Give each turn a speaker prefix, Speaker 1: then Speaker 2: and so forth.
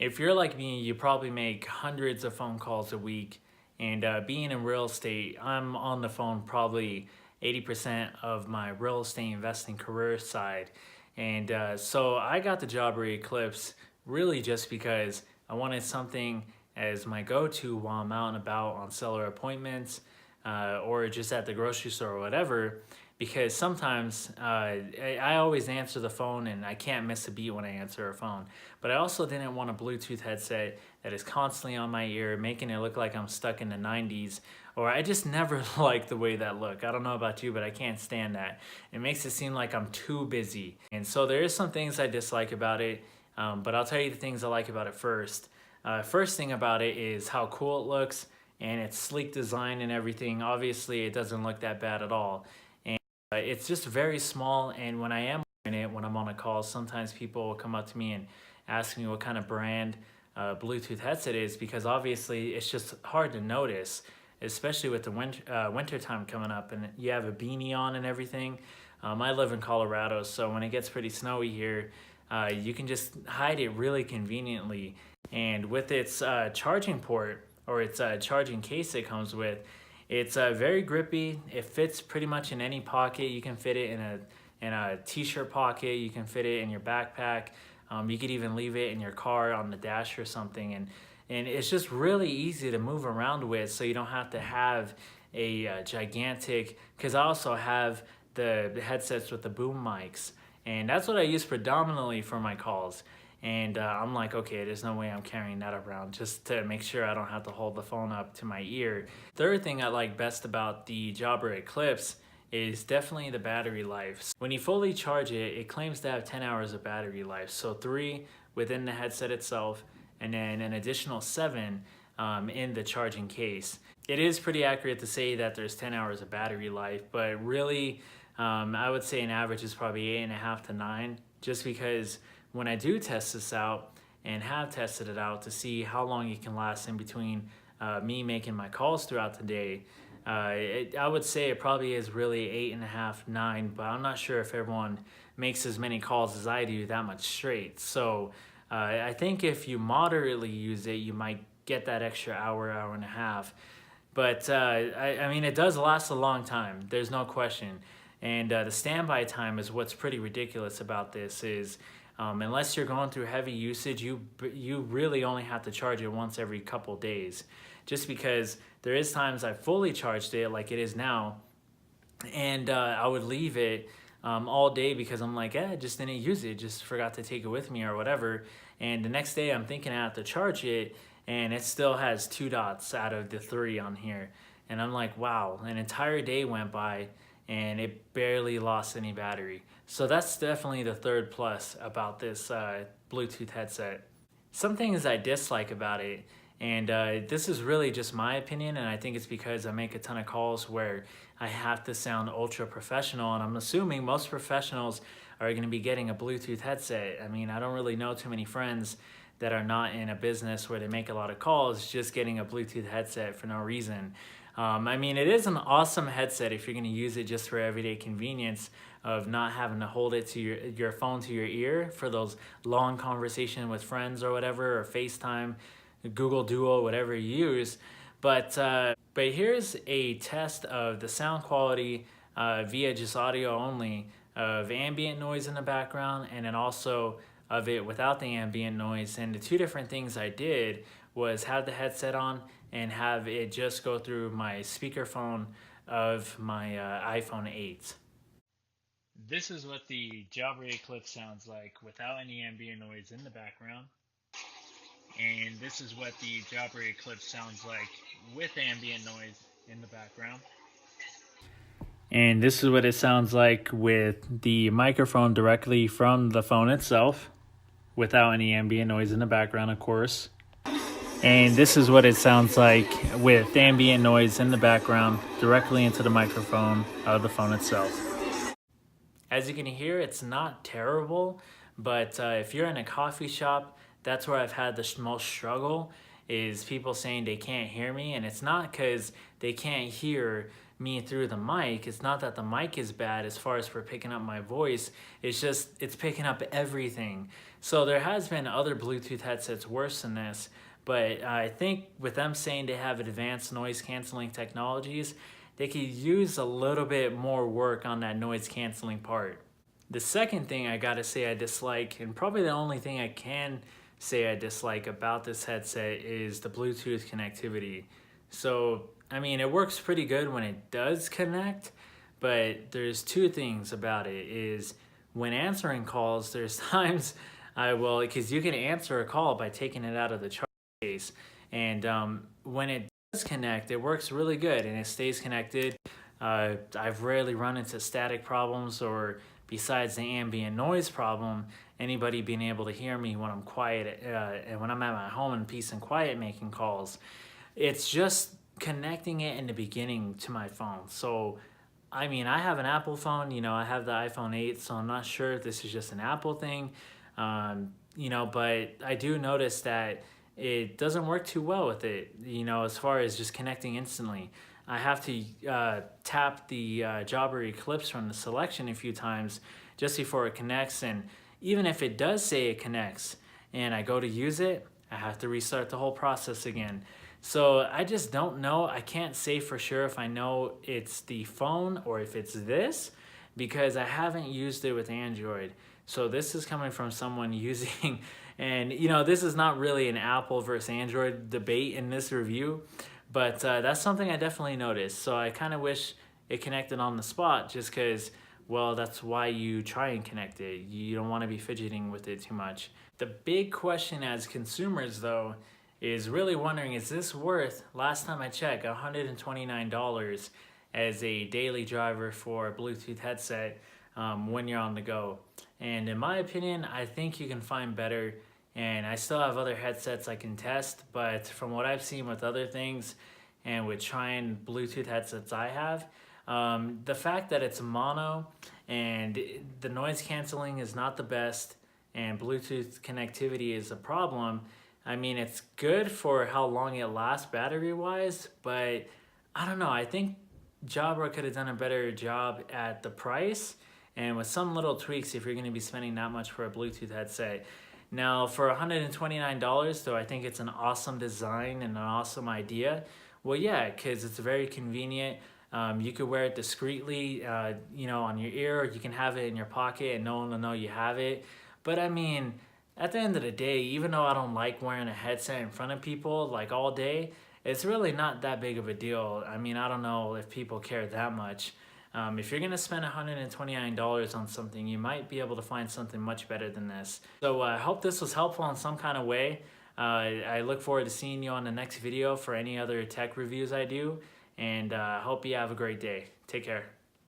Speaker 1: If you're like me, you probably make hundreds of phone calls a week. And being in real estate, I'm on the phone probably 80% of my real estate investing career side. And so I got the Jabra Eclipse really just because I wanted something as my go-to while I'm out and about on seller appointments or just at the grocery store or whatever. Because sometimes I always answer the phone and I can't miss a beat when I answer a phone. But I also didn't want a Bluetooth headset that is constantly on my ear, making it look like I'm stuck in the 90s. Or I just never like the way that look. I don't know about you, but I can't stand that. It makes it seem like I'm too busy. And so there is some things I dislike about it, but I'll tell you the things I like about it first. First thing about it is how cool it looks and its sleek design and everything. Obviously, it doesn't look that bad at all. It's just very small, and when I am wearing it, when I'm on a call, sometimes people will come up to me and ask me what kind of brand Bluetooth headset is, because obviously it's just hard to notice, especially with the winter time coming up and you have a beanie on and everything. I live in Colorado, so when it gets pretty snowy here, you can just hide it really conveniently. And with its charging port, or its charging case it comes with, it's very grippy. It fits pretty much in any pocket. You can fit it in a t-shirt pocket. You can fit it in your backpack. You could even leave it in your car on the dash or something. And it's just really easy to move around with, so you don't have to have a gigantic, because I also have the headsets with the boom mics. And that's what I use predominantly for my calls. And I'm like, okay, there's no way I'm carrying that around, just to make sure I don't have to hold the phone up to my ear. Third thing I like best about the Jabra Eclipse is definitely the battery life. When you fully charge it, it claims to have 10 hours of battery life. So 3 within the headset itself, and then an additional 7 in the charging case. It is pretty accurate to say that there's 10 hours of battery life, but really, I would say an average is probably 8.5 to 9, just because when I do test this out and have tested it out to see how long it can last in between me making my calls throughout the day, I would say it probably is really 8.5, 9, but I'm not sure if everyone makes as many calls as I do that much straight. So I think if you moderately use it, you might get that extra hour, hour and a half. But I mean, it does last a long time. There's no question. And the standby time is what's pretty ridiculous about this is, unless you're going through heavy usage, you really only have to charge it once every couple days. Just because there is times I fully charged it like it is now, and I would leave it all day because I'm like, I just didn't use it, just forgot to take it with me or whatever. And the next day I'm thinking I have to charge it, and it still has 2 dots out of the 3 on here. And I'm like, wow, an entire day went by and it barely lost any battery. So that's definitely the third plus about this Bluetooth headset. Some things I dislike about it, and this is really just my opinion, and I think it's because I make a ton of calls where I have to sound ultra professional, and I'm assuming most professionals are going to be getting a Bluetooth headset. I mean, I don't really know too many friends that are not in a business where they make a lot of calls just getting a Bluetooth headset for no reason. I mean, it is an awesome headset if you're going to use it just for everyday convenience of not having to hold it to your phone to your ear for those long conversations with friends or whatever, or FaceTime, Google Duo, whatever you use. But here's a test of the sound quality via just audio only of ambient noise in the background, and then also of it without the ambient noise. And the 2 different things I did was have the headset on and have it just go through my speakerphone of my iPhone 8. This is what the Jabra Eclipse sounds like without any ambient noise in the background. And this is what the Jabra Eclipse sounds like with ambient noise in the background. And this is what it sounds like with the microphone directly from the phone itself, without any ambient noise in the background, of course. And this is what it sounds like with ambient noise in the background directly into the microphone of the phone itself. As you can hear, it's not terrible, but if you're in a coffee shop, that's where I've had the most struggle, is people saying they can't hear me. And it's not because they can't hear me through the mic. It's not that the mic is bad as far as for picking up my voice. It's just, it's picking up everything. So there has been other Bluetooth headsets worse than this, but I think with them saying they have advanced noise canceling technologies, they could use a little bit more work on that noise canceling part. The second thing I gotta say I dislike, and probably the only thing I can say I dislike about this headset, is the Bluetooth connectivity. So, I mean, it works pretty good when it does connect, but there's two things about it. Is when answering calls, there's times I will, because you can answer a call by taking it out of the charge case, and when it does connect, it works really good and it stays connected. I've rarely run into static problems, or besides the ambient noise problem, anybody being able to hear me when I'm quiet and when I'm at my home in peace and quiet making calls. It's just connecting it in the beginning to my phone. So, I mean, I have an Apple phone, I have the iPhone 8, so I'm not sure if this is just an Apple thing, but I do notice that it doesn't work too well with it, as far as just connecting instantly. I have to tap the Jabra Eclipse from the selection a few times just before it connects, and even if it does say it connects and I go to use it, I have to restart the whole process again. So I just don't know. I can't say for sure if I know it's the phone or if it's this, because I haven't used it with Android. So this is coming from someone using, and this is not really an Apple versus Android debate in this review, but that's something I definitely noticed. So I kind of wish it connected on the spot, just because, well, that's why you try and connect it. You don't want to be fidgeting with it too much. The big question as consumers, though, is really wondering, is this worth, last time I checked, $129 as a daily driver for a Bluetooth headset when you're on the go? And in my opinion, I think you can find better, and I still have other headsets I can test, but from what I've seen with other things and with trying Bluetooth headsets I have, the fact that it's mono and the noise canceling is not the best and Bluetooth connectivity is a problem, I mean, it's good for how long it lasts battery-wise, but I don't know. I think Jabra could have done a better job at the price and with some little tweaks if you're going to be spending that much for a Bluetooth headset. Now, for $129, though I think it's an awesome design and an awesome idea, well, yeah, because it's very convenient. You could wear it discreetly, on your ear, or you can have it in your pocket and no one will know you have it. But I mean, at the end of the day, even though I don't like wearing a headset in front of people like all day, it's really not that big of a deal. I mean, I don't know if people care that much. If you're gonna spend $129 on something, you might be able to find something much better than this. So I hope this was helpful in some kind of way. I look forward to seeing you on the next video for any other tech reviews I do, and I hope you have a great day. Take care.